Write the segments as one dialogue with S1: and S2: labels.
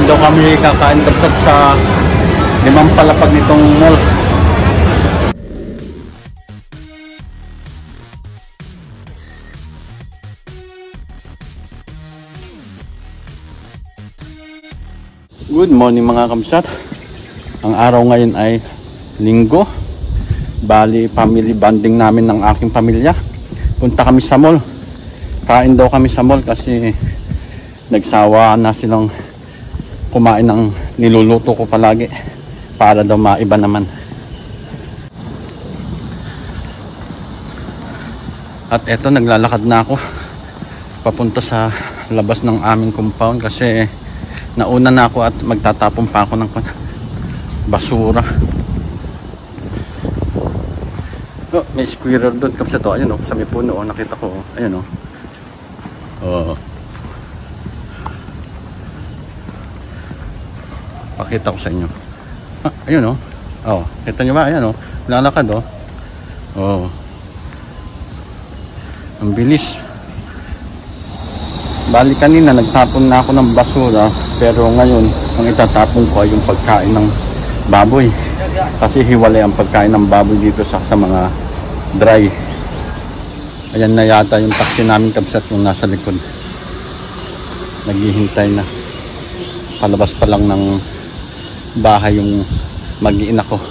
S1: daw kami kakain kapsat sa limang palapag nitong mall. Good morning mga kamsat. Ang araw ngayon ay Linggo. Bali family bonding namin ng aking pamilya. Punta kami sa mall. Kain daw kami sa mall kasi nagsawa na silang kumain ng niluluto ko palagi para daw maiba naman. At eto, naglalakad na ako papunta sa labas ng aming compound kasi nauna na ako at magtatapon pa ako ng basura. Oh, may squirrel doon kasi to, ayun oh, sa may puno oh, nakita ko oh, ayun oh. Oh. Pakita ko sa inyo. Ah, ayun oh. Oh, kita nyo ba? Ayun oh. Lalakad oh. Oh. Ang bilis. Bali kanina nagtapon na ako ng basura, pero ngayon ang itatapon ko ay yung pagkain ng baboy. Kasi hiwalay ang pagkain ng baboy dito sa mga dry. Ayan na yata yung taxi namin kapsat yung nasa likod. Naghihintay na. Palabas pa lang ng bahay yung mag-iina ko.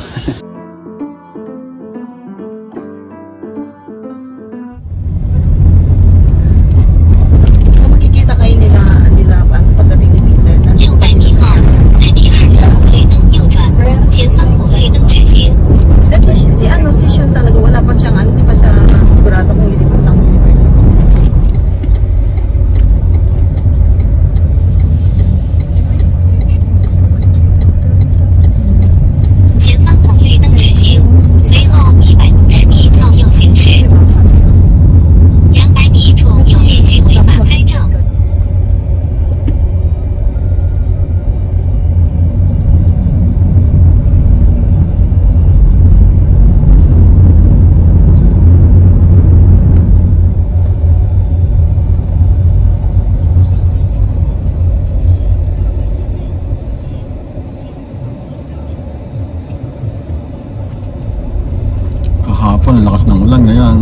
S1: Kahapon lakas ng ulan, ngayon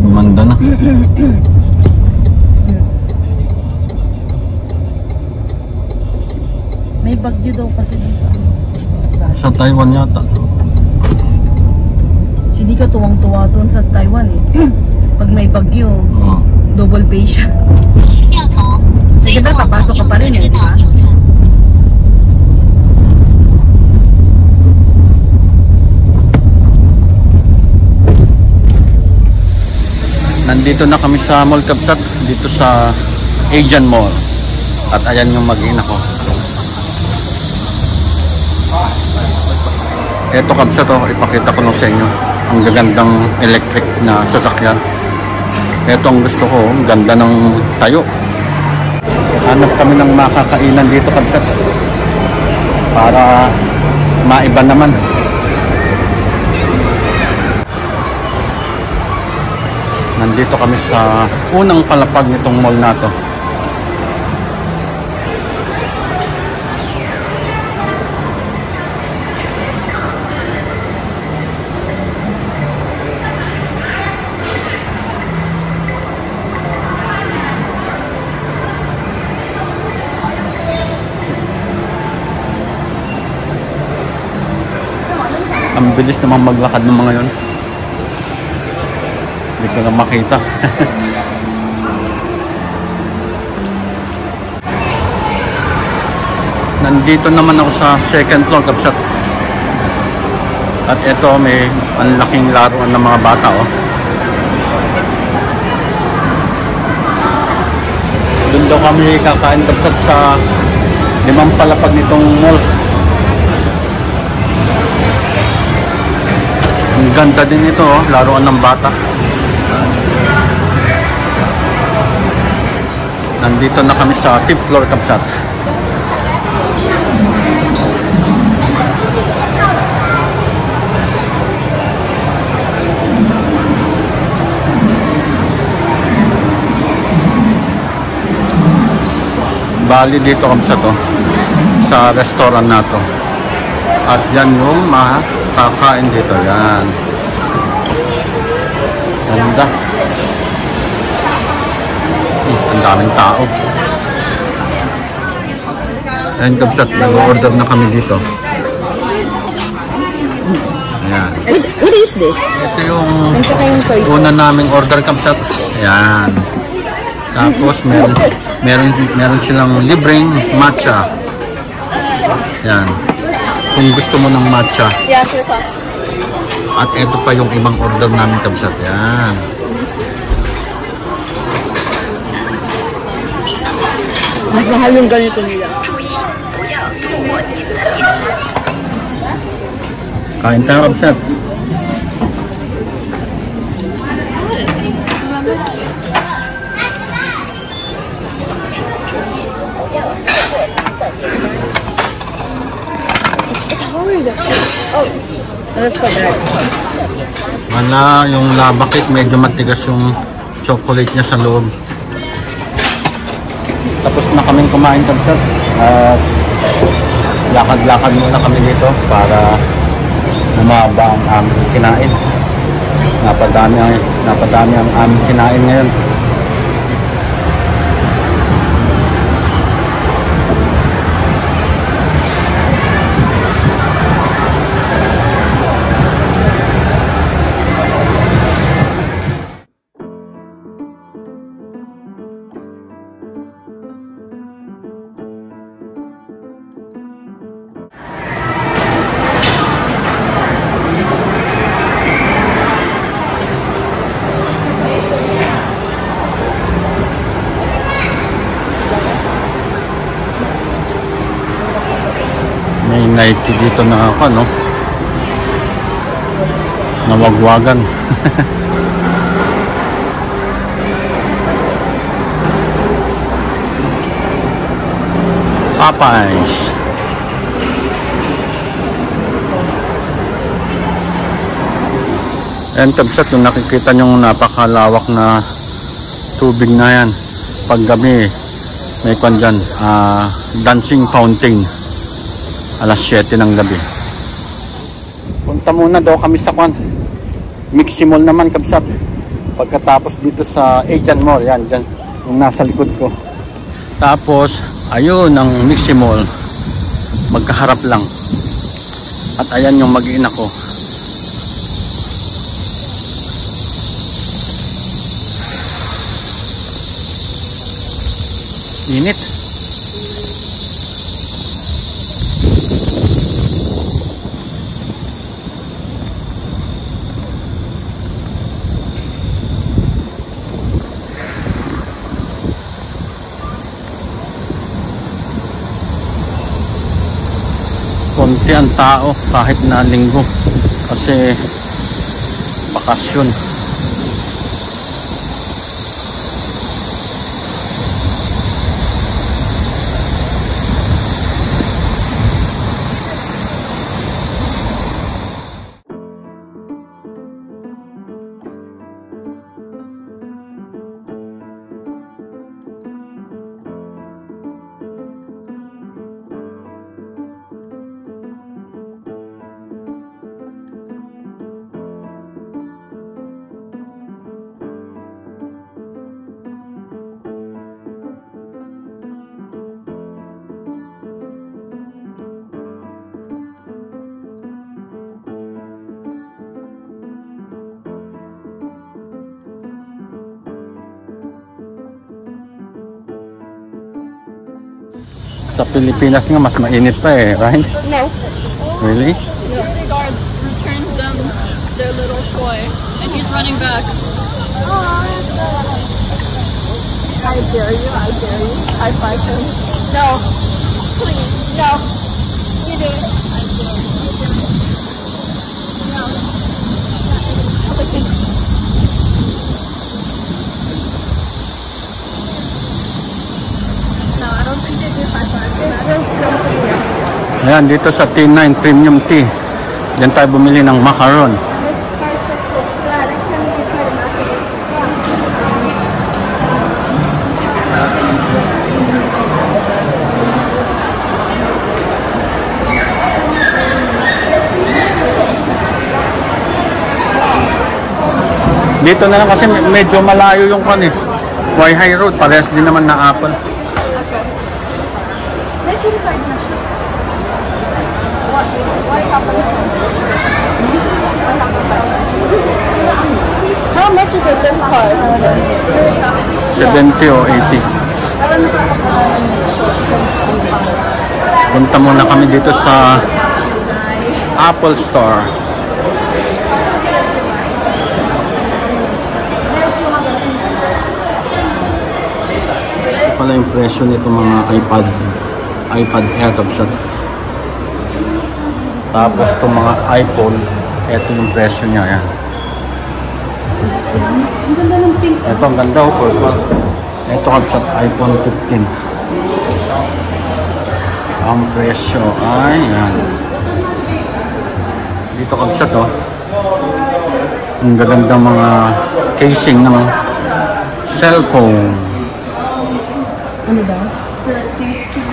S1: bumanda na.
S2: May bagyo daw kasi
S1: sa Taiwan yata.
S2: Hindi ka tuwang-tuwa doon sa Taiwan eh. Pag may bagyo, double pay siya. Siyempre papasok ka pa rin eh, di ba?
S1: Nandito na kami sa Mall Kapsat, dito sa Asian Mall. At ayan yung mag-ina ko. Eto Kapsat oh, ipakita ko lang sa inyo. Ang gagandang electric na sasakyan. Eto ang gusto ko, ang ganda ng tayo. Hanap kami ng makakainan dito Kapsat. Para maiba naman. Nandito kami sa unang palapag nitong mall na to. Ang bilis naman maglakad ng mga yon. Hindi ko na makita. Nandito naman ako sa second floor Kapsat. At ito may ang laking laruan ng mga bata oh. Doon daw kami kakain Kapsat sa limang palapag nitong mall. Ang ganda din ito oh, laruan ng bata. Nandito na kami sa 5th floor Kapsat. Bali dito Kapsat oh. sa restaurant na to. At yan yung makakain dito. Yan. Ganda. Ang daming tao. And kapsat, nag-order na kami dito. Ayan.
S2: What is this?
S1: Ito yung
S2: soy sauce.
S1: una naming order kapsat. Ayan. Tapos meron silang libreng matcha. Ayan. Kung gusto mo ng matcha.
S2: Yeah, soy sauce.
S1: At ito pa yung ibang order namin kapsat. Ayan.
S2: Mas mahal yung ganito nila.
S1: Kain tayo kapsat.
S2: That's so bad.
S1: Wala, yung lava cake medyo matigas yung chocolate niya sa loob. Tapos na kaming kumain kapsat. At lakad-lakad muna kami dito para bumaba ang aming kinain. Napadami ang aming kinain ngayon. May Nike dito na ako, no? Nawagwagan. Popeyes. And kapsat, yung nakikita nyo napakalawak na tubig na yan. Pag gabi, may kwan dyan, dancing fountain. Alas 7 ng gabi. Punta muna daw kami sa kwan. Mixi Mall naman kapsat. Pagkatapos dito sa Asian Mall, yan, dyan, yung nasa likod ko. Tapos, ayun ang Mixi Mall. Magkaharap lang. At ayan yung mag-iina ko. Init. Konti ang tao kahit na linggo kasi bakasyon. Sa Pilipinas nga mas mainit pa eh, right?
S2: No.
S1: Really?
S3: Security guard returned them their little toy, and he's running back.
S2: I dare you, I dare you. I fight him. No. Please. No. You do it. I dare you. No. No, I don't think they do high five.
S1: Ayan, dito sa T9 Premium Tea. Diyan tayo bumili ng macaron. Dito na lang kasi medyo malayo yung kan eh. High Road, parehas din naman na Apple.
S2: May SIM card na siya. Why happened? How much is a SIM card?
S1: 70 o 80. Punta muna kami dito sa Apple Store. Ito pala yung presyo nito mga iPad Air Capsat. Tapos itong mga iPhone, ito yung presyo niya. Yan. Ito ang ganda o purple. Ito Capsat iPhone 15. Ang presyo ay yan. Dito Capsat oh. Ang gagandang mga casing ng cellphone.
S2: Ano daw?
S3: These two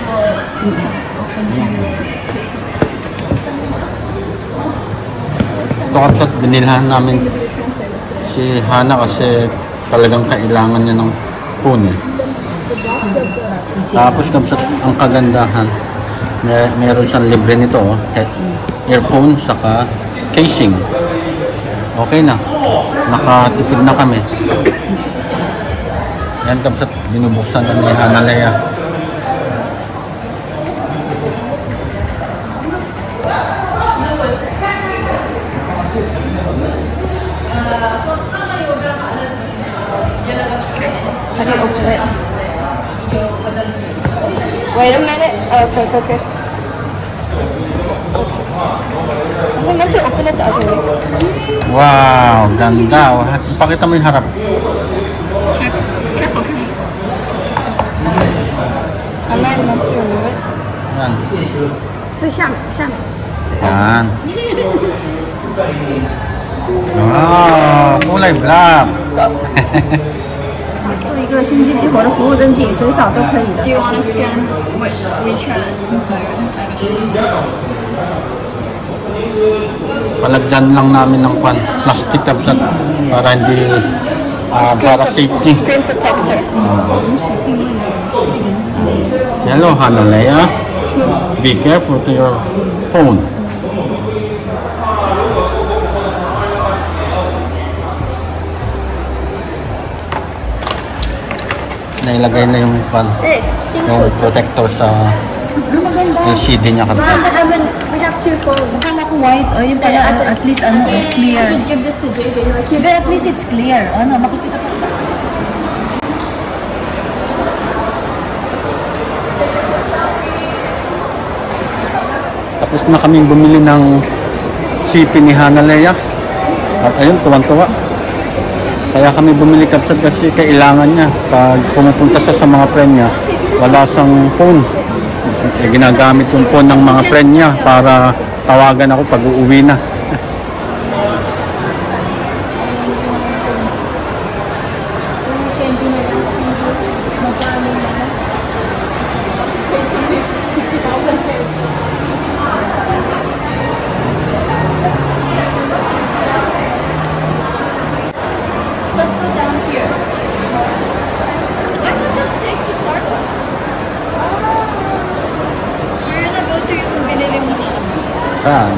S1: Ito Capsat, binilhan namin si Hana kasi talagang kailangan niya ng phone eh. Tapos Capsat, ang kagandahan, meron siyang libre nito oh. Earphone saka casing. Okay na. Nakatipid na kami. Yan Capsat, binubuksan na ni Hana Leia.
S2: How do you open it? Wait a minute. Okay. I meant to open it the other way.
S1: Wow, ganda. Pakita mo yung harap.
S3: Careful.
S2: I might meant to remove it.
S1: Yan.
S2: 这下面
S1: Yan. Wow, kulay black.
S4: 做一个星际激活的服务登记，谁扫都可以的
S3: Do。you want to scan WeChat?
S1: Palagyan lang namin ng plastic Capsat para hindi para safety.
S2: Screen protector.
S1: Hello Hana Leia. Be careful to your phone. Nailagay na yung protector sa LCD niya Capsat.
S2: We have two phones.
S4: Akala ko white, o yun pala, at least ano, clear.
S2: I should give this to JJ.
S4: But at least it's clear. Ano, makikita pa.
S1: Tapos na kami bumili ng CP ni Hana Leia. At ayun, tuwan-tuwa. Kaya kami bumili Capsat kasi kailangan niya. Pag pumupunta siya sa mga friend niya, wala siyang phone. Ginagamit yung phone ng mga friend niya para tawagan ako pag uuwi na.
S3: Let's go down here. Why not just take the Starbucks? We're gonna go to yung binili mo na.
S1: Saan?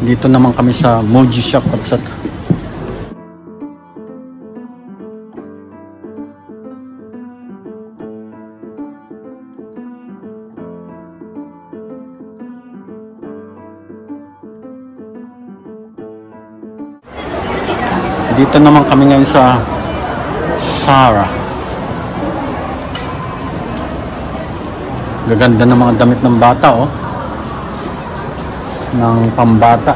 S1: Dito naman kami sa Moji Shop Capsat. Dito naman kami ngayon sa Zara. Gaganda ng mga damit ng bata oh. Ng pambata.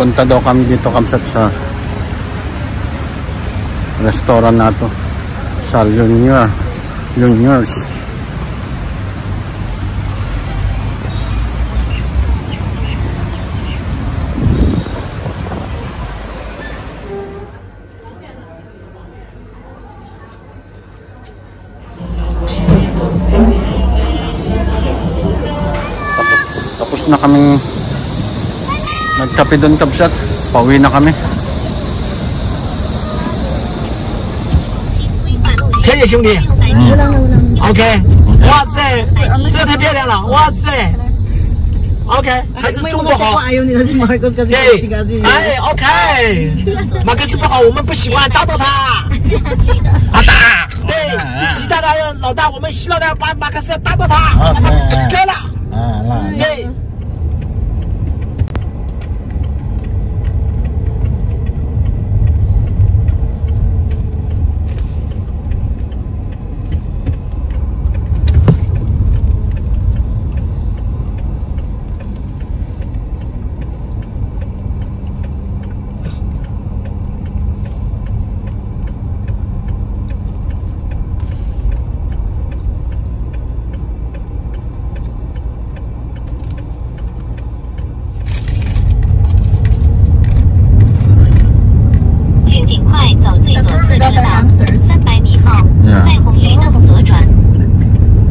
S1: Punta daw kami dito kamsat sa restaurant na to sa Lumières. Tapos na kaming nagkape doon kamsat. Pauwi na kami.
S5: 可以兄弟。OK， 哇塞，这个太漂亮了，哇塞。OK， 还是中国好。对，哎 ，OK， 马克思不好，我们不喜欢，打倒他。啊打，对，习大大老大，我们习老大把马克思打倒他，够了。对。
S6: 300米后，在红绿灯左转。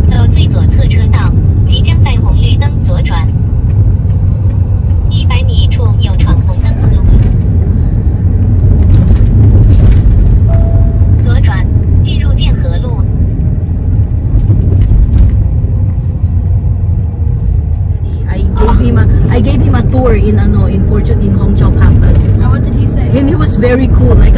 S6: 走最左侧车道，即将在红绿灯左转。100米处有闯红灯路。左转，进入建和路。
S4: I gave him a tour in Fortune in Hongqiao campus.
S3: What did he say?
S4: And he was very cool. Like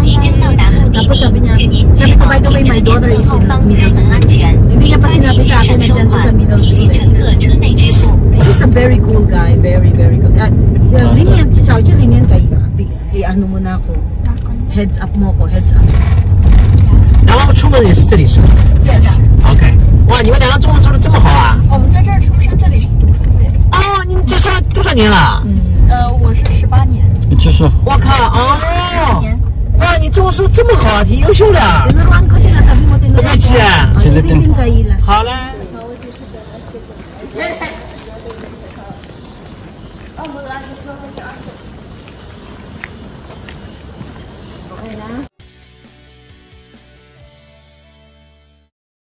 S6: 即将到達目的地，請您確保停車電座後方開門安全，並發起線上收款，提醒乘客車內支付。
S4: He's a very cool guy, very good. Linyan, sabi siya linyan ano mo na ako. Heads up mo ko, heads up.
S5: 然后出门也是这里是
S3: Yes.
S5: OK， 哇，你们两个中文说的这么好啊！
S3: 我们在这儿出生，这里是读书的。
S5: 哦，你们这上多少年了？
S3: 我是18年。
S1: 就是。
S5: 我靠，哦，哇，你中文说的这么好啊，挺优秀的。
S4: Tinuruan ko sila, sabi mo tinuruan ko.
S5: 对不起。
S4: Din kaila.
S5: 好嘞。